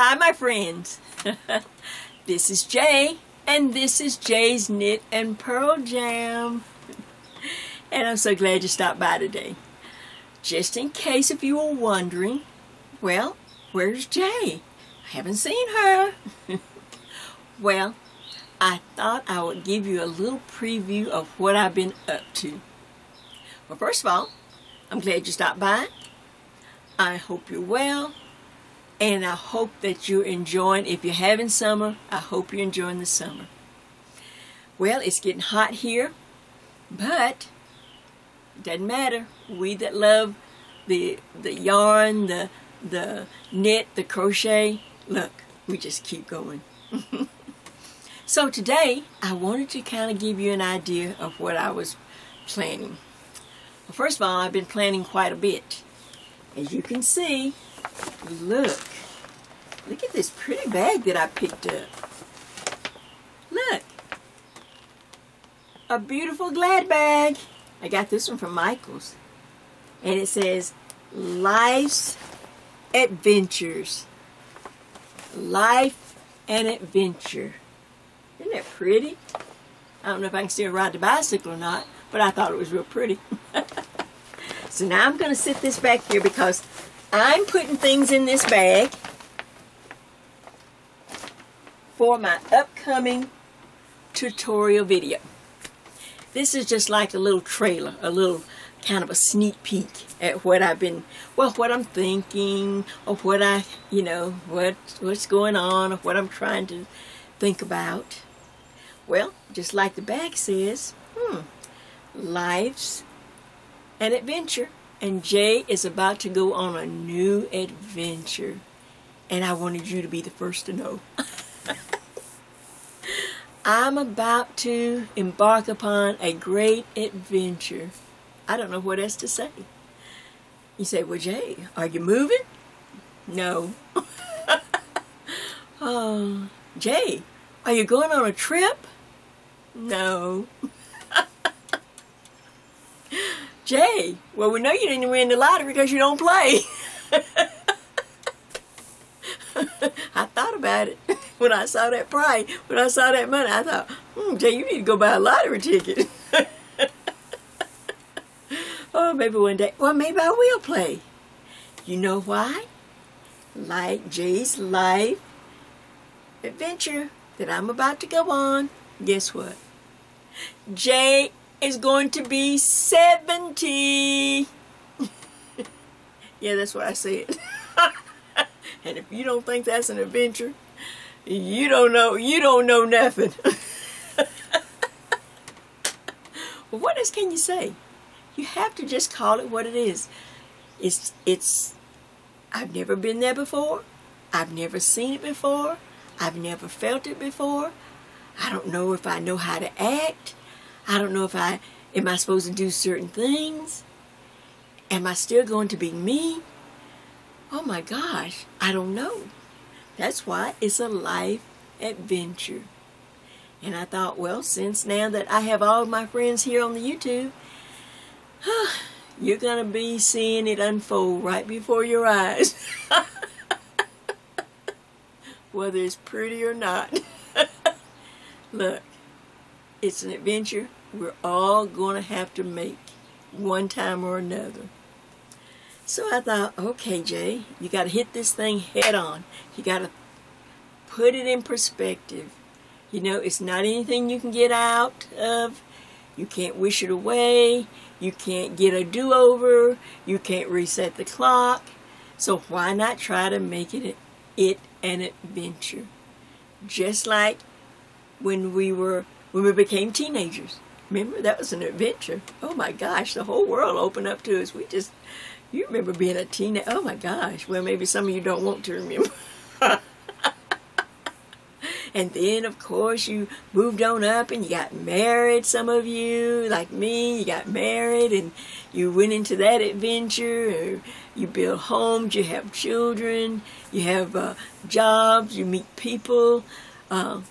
Hi, my friends. This is Jay, and this is Jay's Knit and Purl Jam. And I'm so glad you stopped by today. Just in case if you were wondering, well, where's Jay? I haven't seen her. Well, I thought I would give you a little preview of what I've been up to. Well, first of all, I'm glad you stopped by. I hope you're well, and I hope that you're enjoying, if you're having summer, I hope you're enjoying the summer. Well, it's getting hot here, but it doesn't matter. We that love the yarn, the knit, the crochet, look, we just keep going. So today, I wanted to kind of give you an idea of what I was planning. Well, first of all, I've been planning quite a bit. As you can see, look at this pretty bag that I picked up. Look, a beautiful Glad bag. I got this one from Michael's, and it says Life's Adventures. Life and Adventure. Isn't that pretty? I don't know if I can still ride the bicycle or not, but I thought it was real pretty. So now I'm going to sit this back here because I'm putting things in this bag for my upcoming tutorial video. This is just like a little trailer, a little kind of a sneak peek at what I've been, well, what I'm thinking, or what I, what's going on, or what I'm trying to think about. Well, just like the bag says, life's an adventure, and Jay is about to go on a new adventure, and I wanted you to be the first to know. I'm about to embark upon a great adventure. I don't know what else to say. You say, well, Jay, are you moving? No. Oh, Jay, are you going on a trip? No. Jay, well, we know you didn't win the lottery because you don't play. I thought about it when I saw that prize, when I saw that money. I thought, Jay, you need to go buy a lottery ticket. Oh, maybe one day. Well, maybe I will play. You know why? Like Jay's life adventure that I'm about to go on, guess what? Jay is going to be 70. Yeah, that's what I said. And if you don't think that's an adventure, you don't know nothing. Well, what else can you say? You have to just call it what it is. I've never been there before. I've never seen it before. I've never felt it before. I don't know if I know how to act. I don't know if am I supposed to do certain things? Am I still going to be me? Oh my gosh, I don't know. That's why it's a life adventure. And I thought, well, since now that I have all my friends here on the YouTube, you're going to be seeing it unfold right before your eyes. Whether it's pretty or not. Look, it's an adventure we're all going to have to make one time or another. So I thought, okay, Jay, you got to hit this thing head on. You got to put it in perspective. You know, it's not anything you can get out of. You can't wish it away. You can't get a do-over. You can't reset the clock. So why not try to make it an adventure? Just like when we became teenagers. Remember, that was an adventure. Oh my gosh, the whole world opened up to us. You remember being a teenager. Oh my gosh. Well, maybe some of you don't want to remember. And then, of course, you moved on up and you got married, some of you, like me, you got married and you went into that adventure. You build homes, you have children, you have jobs, you meet people on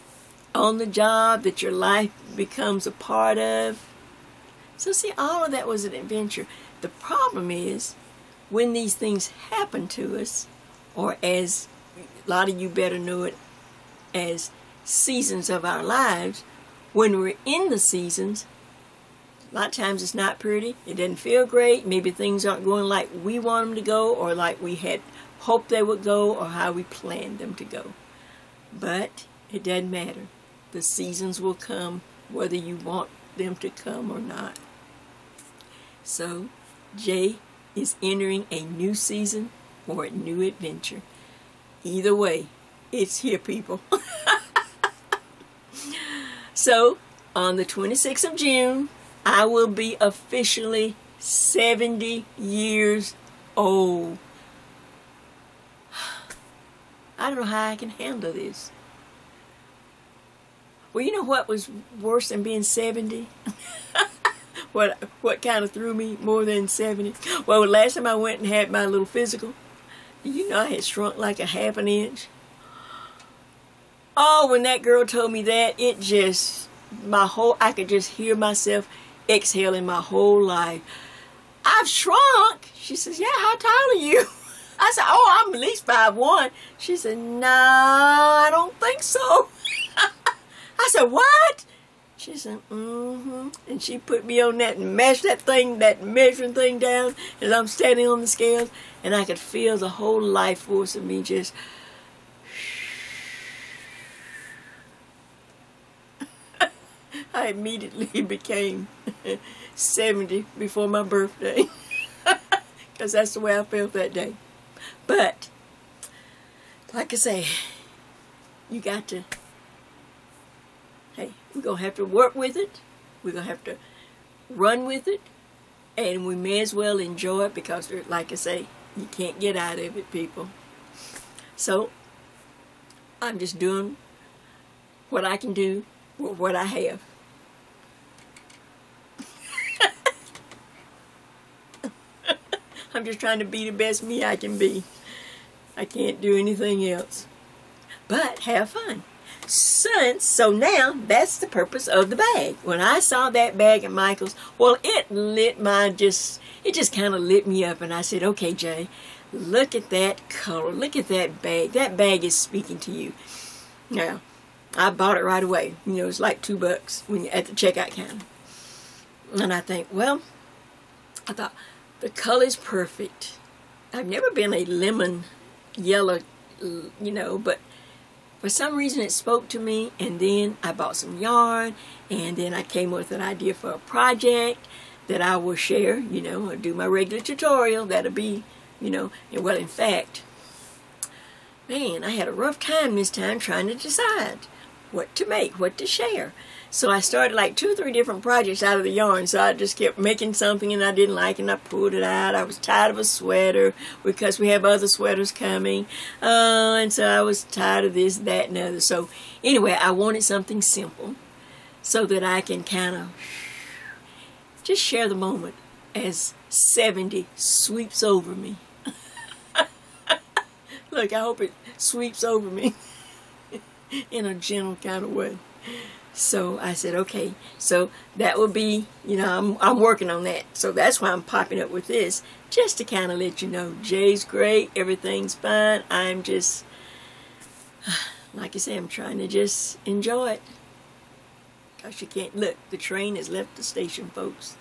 the job that your life becomes a part of. So see, all of that was an adventure. The problem is, when these things happen to us, or as a lot of you better know it as seasons of our lives. When we're in the seasons, a lot of times it's not pretty. It doesn't feel great. Maybe things aren't going like we want them to go, or like we had hoped they would go, or how we planned them to go. But it doesn't matter. The seasons will come whether you want them to come or not. So, Jay is entering a new season or a new adventure. Either way, it's here, people. So, on the 26th of June, I will be officially 70 years old. I don't know how I can handle this. Well, you know what was worse than being 70? What kind of threw me more than 70? Well, last time I went and had my little physical, you know I had shrunk like a half an inch. Oh, when that girl told me that, it just, I could just hear myself exhaling my whole life. I've shrunk. She says, yeah, how tall are you? I said, oh, I'm at least 5'1". She said, no, I don't think so. I said, what? She said, mm-hmm. And she put me on that and mashed that measuring thing down as I'm standing on the scales, and I could feel the whole life force of me just... I immediately became 70 before my birthday, because that's the way I felt that day. But, like I say, you got to... Hey, we're going to have to work with it. We're going to have to run with it. And we may as well enjoy it because, like I say, you can't get out of it, people. So, I'm just doing what I can do with what I have. I'm just trying to be the best me I can be. I can't do anything else. But have fun. So now, that's the purpose of the bag. When I saw that bag at Michael's, well, it just kind of lit me up. And I said, okay, Jay, look at that color. Look at that bag. That bag is speaking to you. Now, I bought it right away. You know, it's like $2 when you're at the checkout counter. And I think, well, I thought, the color's perfect. I've never been a lemon yellow, you know, but for some reason it spoke to me, and then I bought some yarn, and then I came with an idea for a project that I will share, you know, or do my regular tutorial. That'll be, you know, and well, in fact, man, I had a rough time this time trying to decide what to make, what to share. So I started like 2 or 3 different projects out of the yarn. So I just kept making something and I didn't like it, and I pulled it out. I was tired of a sweater because we have other sweaters coming. And so I was tired of this, that, and other. So anyway, I wanted something simple so that I can kind of just share the moment as 70 sweeps over me. Look, I hope it sweeps over me in a gentle kind of way. So I said, okay, so that will be, you know, I'm working on that. So that's why I'm popping up with this, just to kind of let you know, Jay's great, everything's fine. I'm just, like I say, I'm trying to just enjoy it. Because you can't, look, the train has left the station, folks.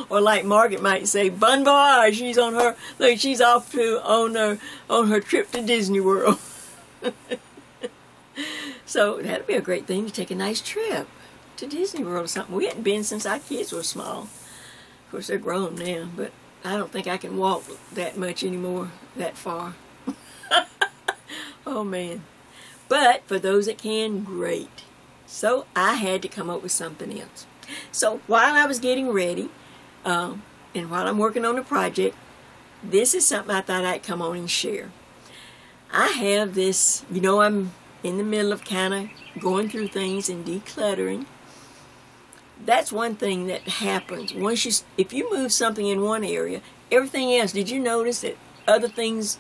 Or like Margaret might say, bon voyage, she's on her, look, she's off to, on her trip to Disney World. So that'd be a great thing to take a nice trip to Disney World or something. We hadn't been since our kids were small. Of course, they're grown now, but I don't think I can walk that much anymore, that far. Oh, man. But for those that can, great. So I had to come up with something else. So while I was getting ready, and while I'm working on the project, this is something I thought I'd come on and share. I have this, you know, I'm in the middle of kind of going through things and decluttering. That's one thing that happens. If you move something in one area, everything else, did you notice that other things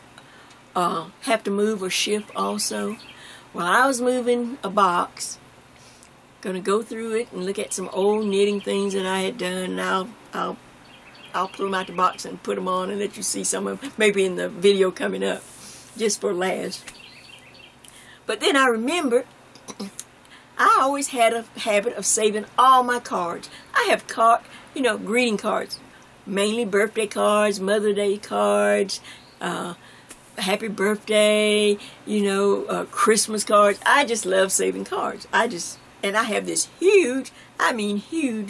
have to move or shift also? Well, I was moving a box, going to go through it and look at some old knitting things that I had done, and I'll pull them out the box and put them on and let you see some of them, maybe in the video coming up. just for laughs. But then I remembered I always had a habit of saving all my cards. I have greeting cards, mainly birthday cards, Mother's Day cards, happy birthday, Christmas cards. I just love saving cards. And I have this huge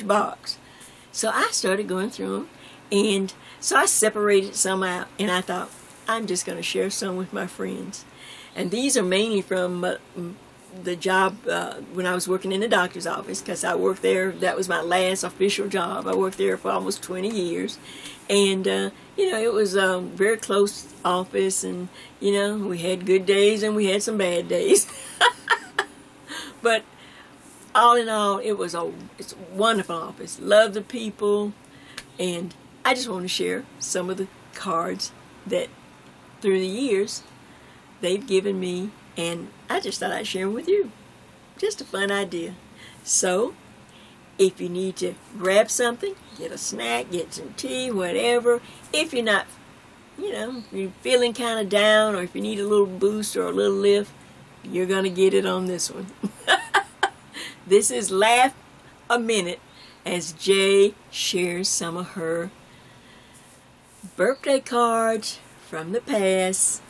box. So I started going through them, and so I separated some out, and I thought, I'm just going to share some with my friends. And these are mainly from the job when I was working in the doctor's office, because I worked there. That was my last official job. I worked there for almost 20 years. And, it was a very close office, and, we had good days and we had some bad days. But all in all, it's a wonderful office. Love the people. And I just want to share some of the cards that through the years they've given me, and I just thought I'd share them with you. Just a fun idea. So, if you need to grab something, get a snack, get some tea, whatever. If you're not, if you're feeling kind of down, or if you need a little boost or a little lift, you're going to get it on this one. This is Laugh a Minute as Jay shares some of her birthday cards from the past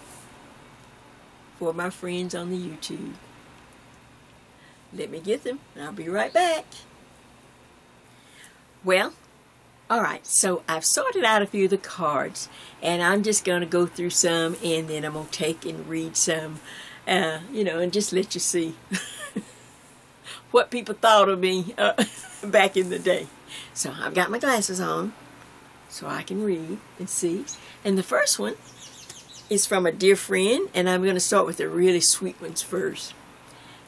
for my friends on the YouTube. Let me get them, and I'll be right back. Well, alright, so I've sorted out a few of the cards, and I'm just going to go through some, and then I'm going to take and read some, and just let you see what people thought of me back in the day. So I've got my glasses on so I can read and see. And the first one is from a dear friend, and I'm going to start with the really sweet ones first.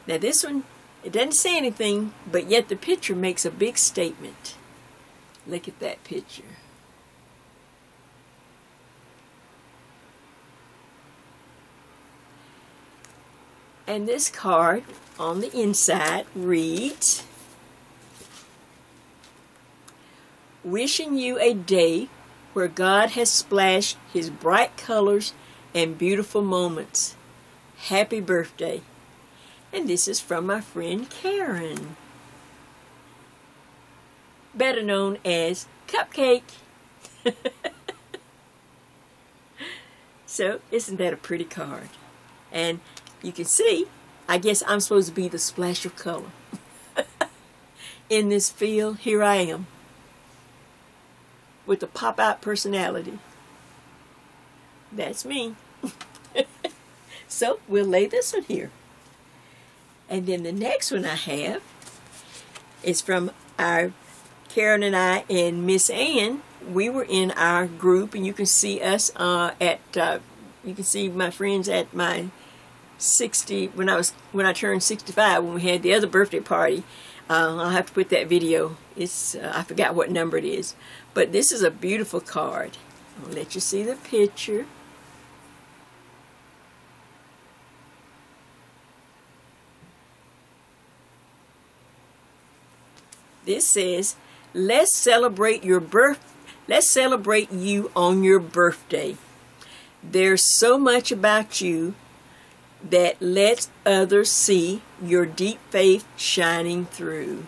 Now this one, it doesn't say anything, but yet the picture makes a big statement. Look at that picture. And this card on the inside reads, wishing you a day where God has splashed His bright colors and beautiful moments. Happy birthday. And this is from my friend Karen, better known as Cupcake. So, isn't that a pretty card? And you can see, I guess I'm supposed to be the splash of color. In this field, here I am, with a pop-out personality. That's me. So, we'll lay this one here. And then the next one I have is from our Karen and I and Miss Ann. We were in our group, and you can see us you can see my friends at my 60 when I turned 65, when we had the other birthday party. I'll have to put that video. It's I forgot what number it is, but this is a beautiful card. I'll let you see the picture. This says, let's celebrate you on your birthday. There's so much about you that lets others see your deep faith shining through.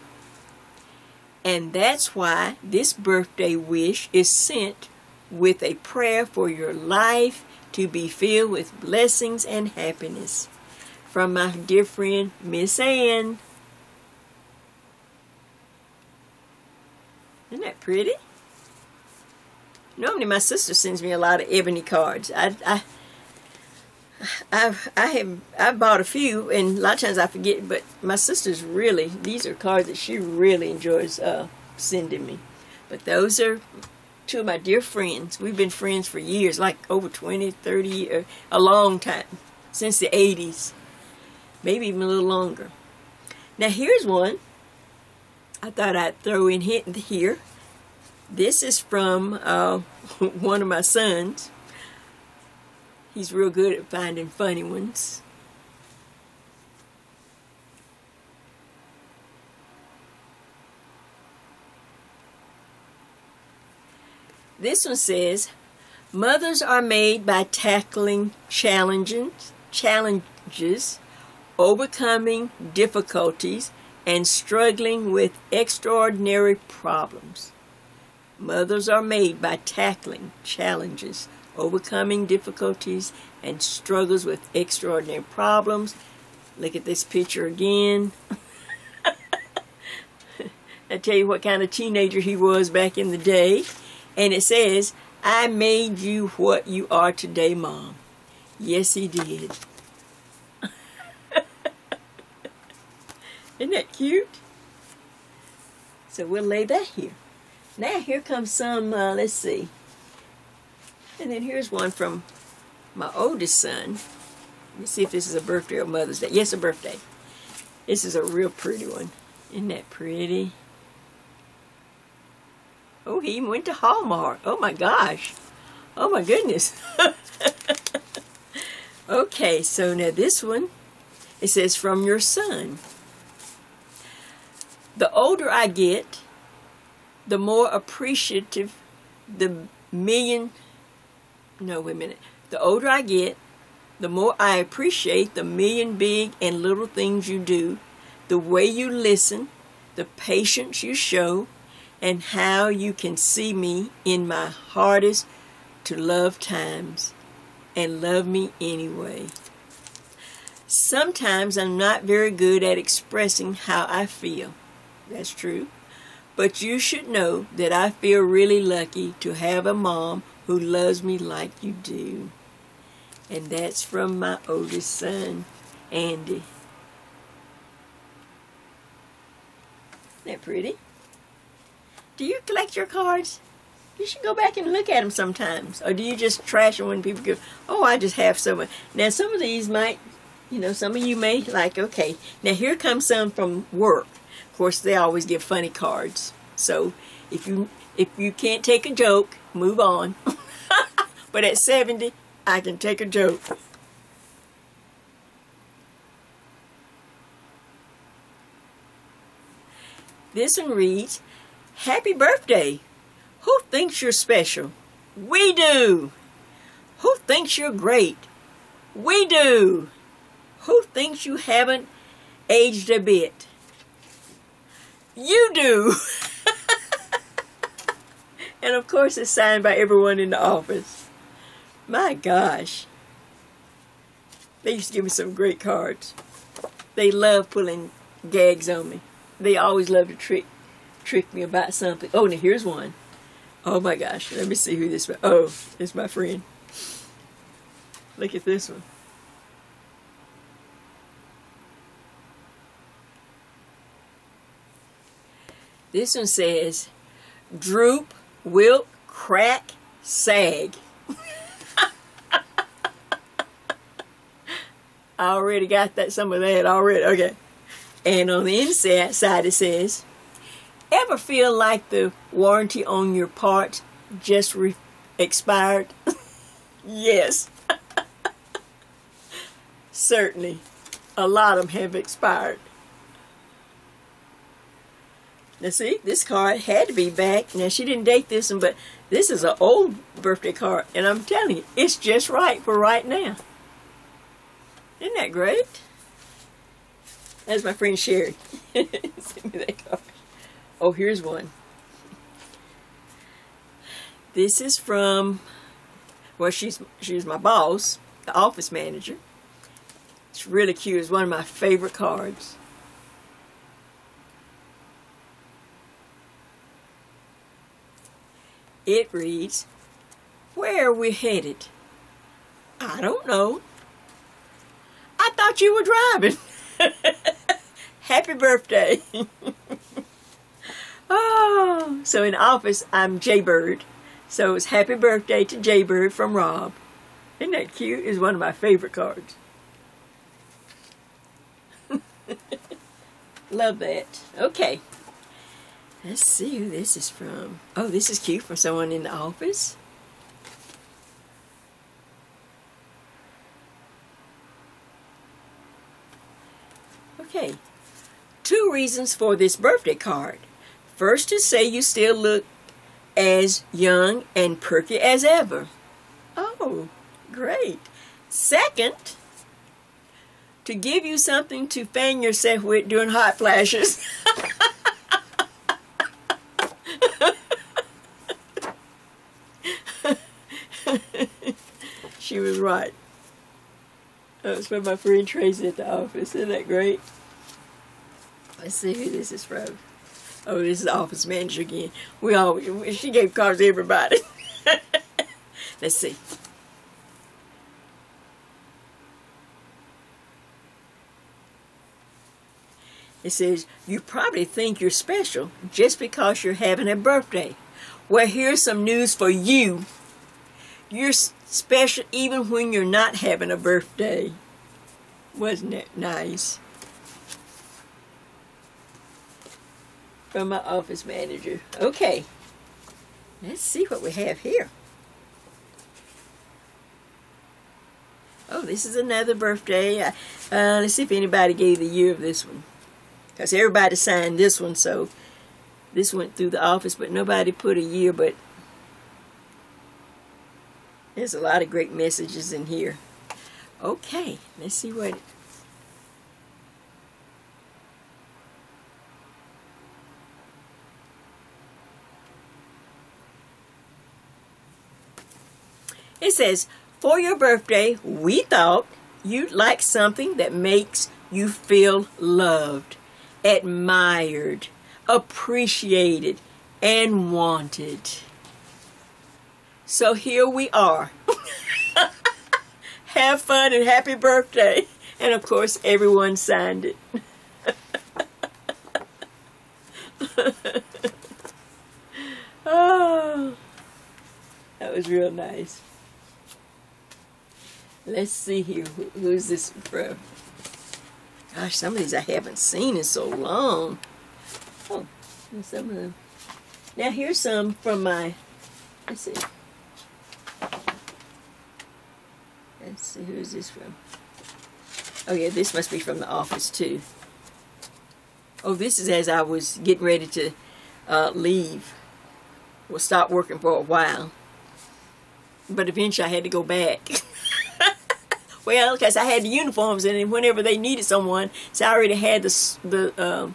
And that's why this birthday wish is sent with a prayer for your life to be filled with blessings and happiness. From my dear friend, Miss Ann. Isn't that pretty? Normally my sister sends me a lot of ebony cards. I've bought a few, and a lot of times I forget, but my sister's really, these are cards that she really enjoys sending me. But those are two of my dear friends. We've been friends for years, like over 20, 30 years, a long time, since the 80s, maybe even a little longer. Now here's one I thought I'd throw in here. This is from one of my sons. He's real good at finding funny ones. This one says, Mothers are made by tackling challenges, overcoming difficulties, and struggling with extraordinary problems. Mothers are made by tackling challenges, overcoming difficulties, and struggles with extraordinary problems. Look at this picture again. I tell you what kind of teenager he was back in the day. And it says, "I made you what you are today, Mom." Yes, he did. Isn't that cute? So we'll lay that here. Now here comes some, let's see. And then here's one from my oldest son. Let me see if this is a birthday or Mother's Day. Yes, a birthday. This is a real pretty one. Isn't that pretty? Oh, he even went to Hallmark. Oh my gosh. Oh my goodness. Okay, so now this one, it says, "From your son. The older I get, the more appreciative the The older I get, the more I appreciate the million big and little things you do, the way you listen, the patience you show, and how you can see me in my hardest to love times and love me anyway. Sometimes I'm not very good at expressing how I feel." That's true. "But you should know that I feel really lucky to have a mom who loves me like you do." And that's from my oldest son, Andy. Isn't that pretty? Do you collect your cards? You should go back and look at them sometimes. Or do you just trash them when people go, "Oh, I just have so much." Now, some of these might, some of you may like, okay. Now, here comes some from work. Of course, they always give funny cards. So, if you can't take a joke, move on. But at 70, I can take a joke. This one reads, "Happy birthday. Who thinks you're special? We do. Who thinks you're great? We do. Who thinks you haven't aged a bit? You do." And of course it's signed by everyone in the office. My gosh. They used to give me some great cards. They love pulling gags on me. They always love to trick me about something. Oh, now here's one. Oh my gosh, let me see who this is. Oh, it's my friend. Look at this one. This one says, "Droop, wilt, crack, sag." I already got some of that already. Okay. And on the inside it says, "Ever feel like the warranty on your parts just expired?" Yes. Certainly. A lot of them have expired. Now see, this card had to be back. Now she didn't date this one, but this is an old birthday card. And I'm telling you, it's just right for right now. Isn't that great? That's my friend Sherry. Send me that card. Oh, here's one. This is from, well, she's my boss, the office manager. It's really cute. It's one of my favorite cards. It reads, "Where are we headed?" "I don't know." "I thought you were driving." Happy birthday. Oh, so in the office, I'm Jaybird. So it's happy birthday to Jaybird from Rob. Isn't that cute? It's one of my favorite cards. Love that. Okay. Let's see who this is from. Oh, this is cute, from someone in the office. Okay. 2 reasons for this birthday card. First, to say you still look as young and perky as ever. Oh, great. Second, to give you something to fan yourself with during hot flashes. She was right. That was from my friend Tracy at the office. Isn't that great? Let's see who this is from. Oh, this is the office manager again. She gave cards to everybody. Let's see. It says, you probably think you're special just because you're having a birthday. Well, here's some news for you. You're special even when you're not having a birthday. Wasn't that nice? From my office manager. Okay. Let's see what we have here. Oh, this is another birthday. Let's see if anybody gave the year of this one. Because everybody signed this one, so this went through the office, but nobody put a year, but there's a lot of great messages in here. Okay, let's see what... It says, for your birthday, we thought you'd like something that makes you feel loved, admired, appreciated, and wanted. So here we are. Have fun and happy birthday. And of course, everyone signed it. Oh, that was real nice. Let's see here. Who's this from? Gosh, some of these I haven't seen in so long. Oh, and some of them. Now here's some from my, let's see. Let's see, who's this from? Oh yeah, this must be from the office too. Oh, this is as I was getting ready to leave. Well, stop working for a while. But eventually I had to go back. Well, because I had the uniforms, and whenever they needed someone, so I already had the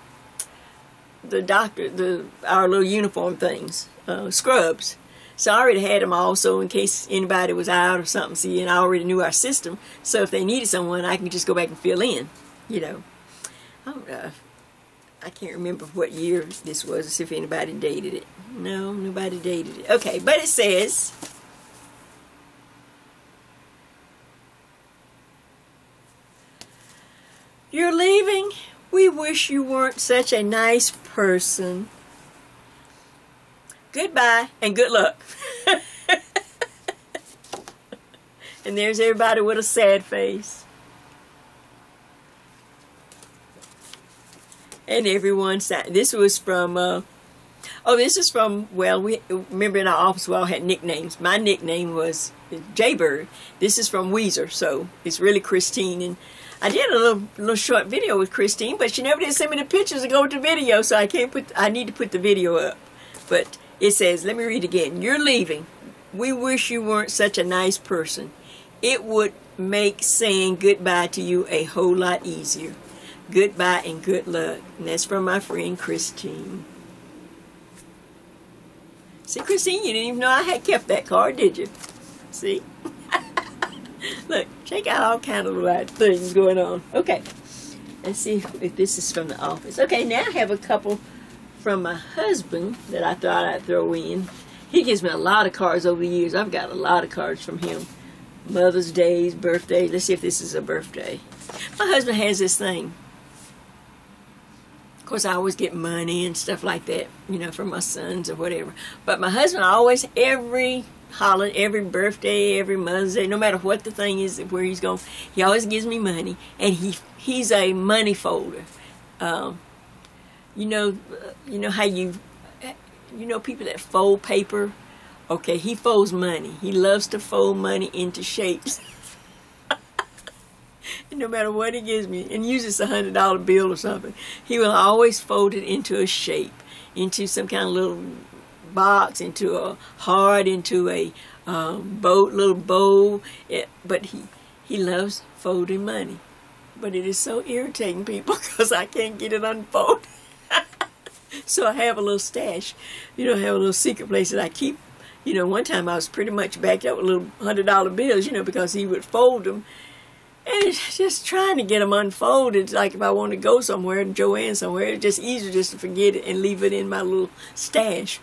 our little uniform things, scrubs. So I already had them also in case anybody was out or something. See, and I already knew our system, so if they needed someone, I can just go back and fill in. You know, I can't remember what year this was. See if anybody dated it. No, nobody dated it. Okay, but it says. You're leaving? We wish you weren't such a nice person. Goodbye and good luck. And there's everybody with a sad face. And everyone signed. This was from, this is from, well, we remember in our office we all had nicknames. My nickname was Jaybird. This is from Weezer, so it's really Christine. And I did a little short video with Christine, but she never did send me the pictures to go with the video, so I need to put the video up. But it says, let me read again. You're leaving. We wish you weren't such a nice person. It would make saying goodbye to you a whole lot easier. Goodbye and good luck. And that's from my friend Christine. See, Christine, you didn't even know I had kept that card, did you? See? Look, check out all kind of little things going on. Okay, let's see if this is from the office. Okay, now I have a couple from my husband that I thought I'd throw in. He gives me a lot of cards over the years. I've got a lot of cards from him. Mother's Days, birthdays. Let's see if this is a birthday. My husband has this thing. Of course, I always get money and stuff like that, you know, from my sons or whatever. But my husband always, every holiday, every birthday, every Mother's Day, no matter what the thing is, where he's going, he always gives me money, and he's a money folder. You know how you know people that fold paper. Okay, he folds money. He loves to fold money into shapes. And no matter what he gives me, and usually it's $100 bill or something, he will always fold it into a shape, into some kind of little box, into a heart, into a little bowl. But he loves folding money. But it is so irritating, people, because I can't get it unfolded. So I have a little stash. I have a little secret place that I keep. One time I was pretty much backed up with little $100 bills, because he would fold them. And it's just trying to get them unfolded. Like if I want to go somewhere, Joanne somewhere, it's just easier just to forget it and leave it in my little stash.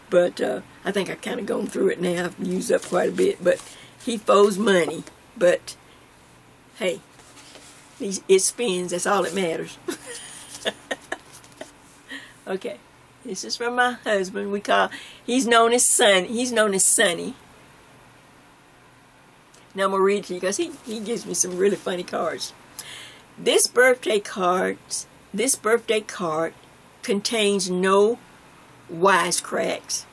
But I think I've kind of gone through it now. I've used up quite a bit. But he folds money. But, hey, it spins. That's all that matters. Okay. This is from my husband. He's known as Sonny. Now I'm going to read it to you because he gives me some really funny cards. This birthday card contains no wisecracks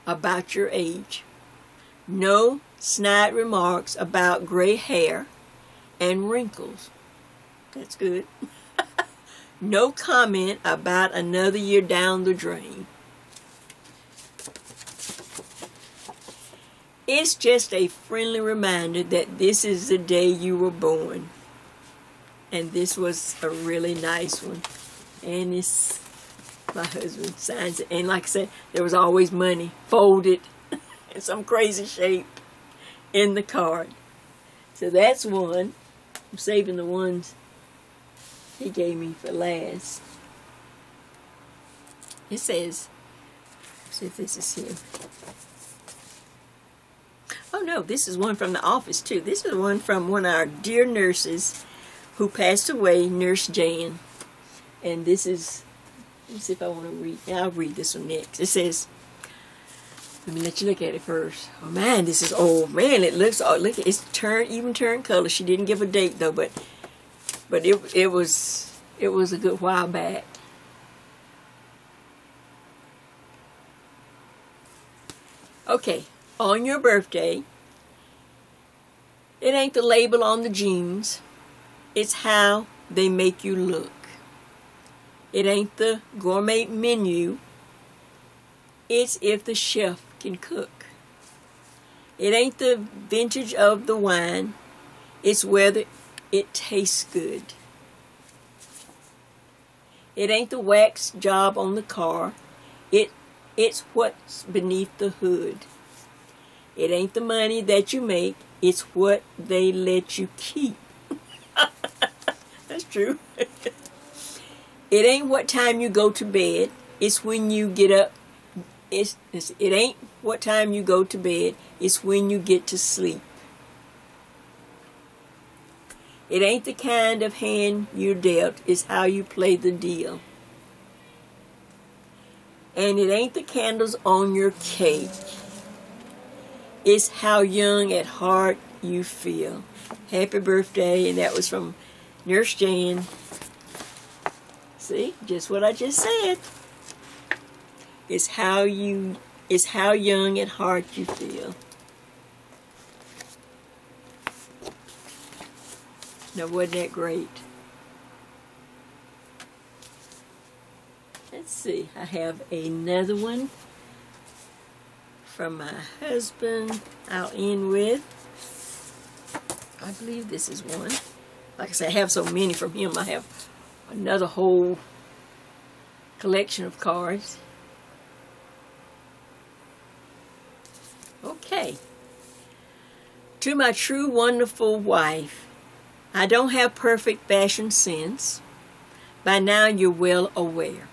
about your age. No snide remarks about gray hair and wrinkles. That's good. No comment about another year down the drain. It's just a friendly reminder that this is the day you were born. And this was a really nice one. And my husband signs it. And like I said, there was always money folded in some crazy shape in the card. So that's one. I'm saving the ones he gave me for last. It says, let's see if this is him. Oh no, this is one from the office too. This is one from one of our dear nurses who passed away, Nurse Jan. And this is, let's see if I want to read. I'll read this one next. It says, let me let you look at it first. Oh man, this is old. Man, it looks, oh look, it's even turned color. She didn't give a date though, but it was a good while back. Okay, on your birthday, it ain't the label on the jeans. It's how they make you look. It ain't the gourmet menu. It's if the chef can cook. It ain't the vintage of the wine. It's whether it tastes good. It ain't the wax job on the car. It's what's beneath the hood. It ain't the money that you make. It's what they let you keep. That's true. It ain't what time you go to bed. It's when you get up. It ain't what time you go to bed. It's when you get to sleep. It ain't the kind of hand you're dealt. It's how you play the deal. And it ain't the candles on your cake. It's how young at heart you feel. Happy birthday. And that was from Nurse Jan. See, just what I just said. It's how young at heart you feel. Now, wasn't that great? Let's see. I have another one from my husband. I'll end with, I believe this is one. Like I said, I have so many from him. I have another whole collection of cards. Okay. To my true wonderful wife, I don't have perfect fashion sense. By now you're well aware.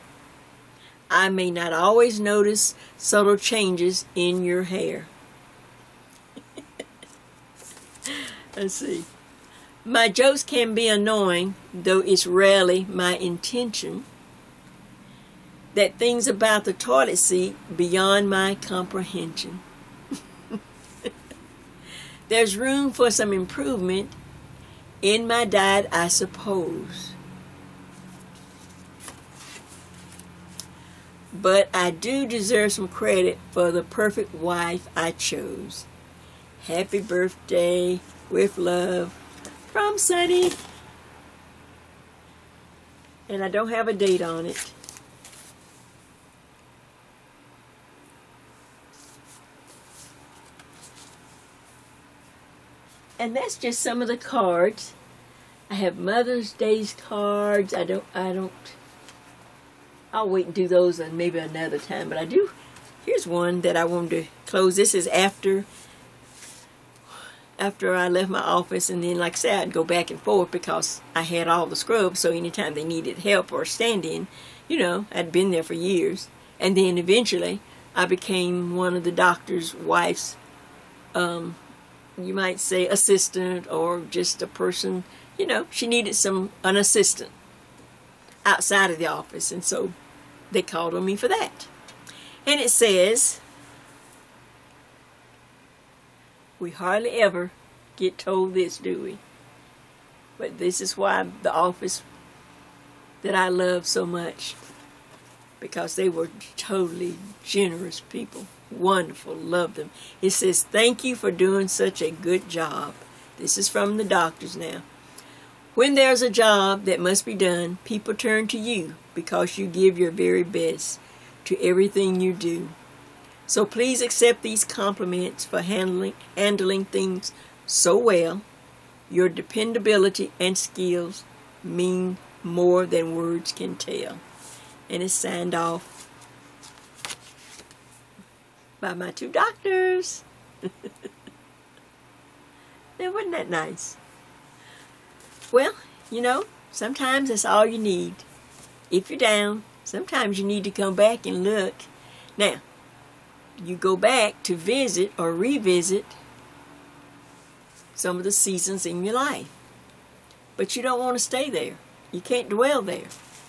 I may not always notice subtle changes in your hair. Let's see. My jokes can be annoying, though it's rarely my intention. That things about the toilet seat beyond my comprehension. There's room for some improvement in my diet, I suppose. But I do deserve some credit for the perfect wife I chose. Happy birthday, with love, from Sonny. And I don't have a date on it. And that's just some of the cards. I have Mother's Day's cards. I'll wait and do those and maybe another time, but I do. Here's one that I wanted to close. This is after I left my office, and then, like I said, I'd go back and forth because I had all the scrubs, so anytime they needed help or stand-in, you know, I'd been there for years. And then eventually, I became one of the doctor's wife's, you might say, assistant, or just a person, you know, she needed an assistant outside of the office, and so they called on me for that. And it says, we hardly ever get told this, do we? But this is why the office that I love so much, because they were totally generous people. Wonderful, love them. It says, thank you for doing such a good job. This is from the doctors now. When there's a job that must be done, people turn to you because you give your very best to everything you do. So please accept these compliments for handling things so well. Your dependability and skills mean more than words can tell. And it's signed off by my two doctors. Now, wasn't that nice? Well, you know, sometimes that's all you need. If you're down, sometimes you need to come back and look. Now, you go back to visit or revisit some of the seasons in your life. But you don't want to stay there. You can't dwell there.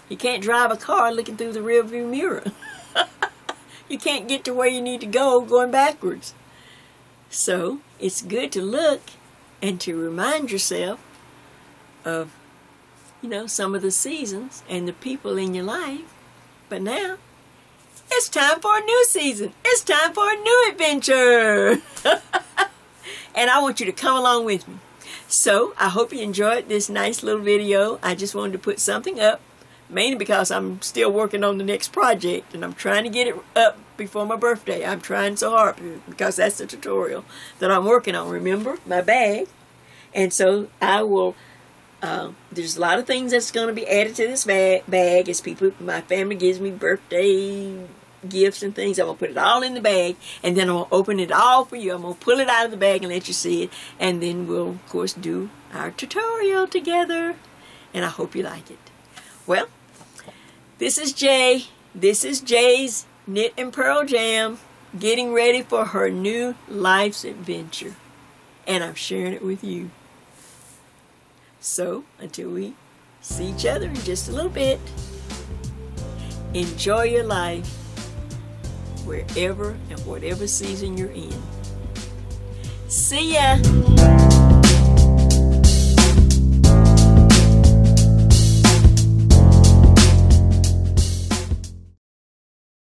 You can't drive a car looking through the rearview mirror. You can't get to where you need to go going backwards. So, it's good to look and to remind yourself of, you know, some of the seasons and the people in your life. But now, it's time for a new season. It's time for a new adventure. And I want you to come along with me. So, I hope you enjoyed this nice little video. I just wanted to put something up, mainly because I'm still working on the next project, and I'm trying to get it up before my birthday. I'm trying so hard because that's the tutorial that I'm working on. Remember, my bag. And so, I will... there's a lot of things that's going to be added to this bag as my family gives me birthday gifts and things. I'm going to put it all in the bag, and then I'm going to open it all for you. I'm going to pull it out of the bag and let you see it, and then we'll, of course, do our tutorial together, and I hope you like it. Well, this is Jay. This is Jay's Knit and Purl Jam, getting ready for her new life's adventure, and I'm sharing it with you. So, until we see each other in just a little bit, enjoy your life wherever and whatever season you're in. See ya!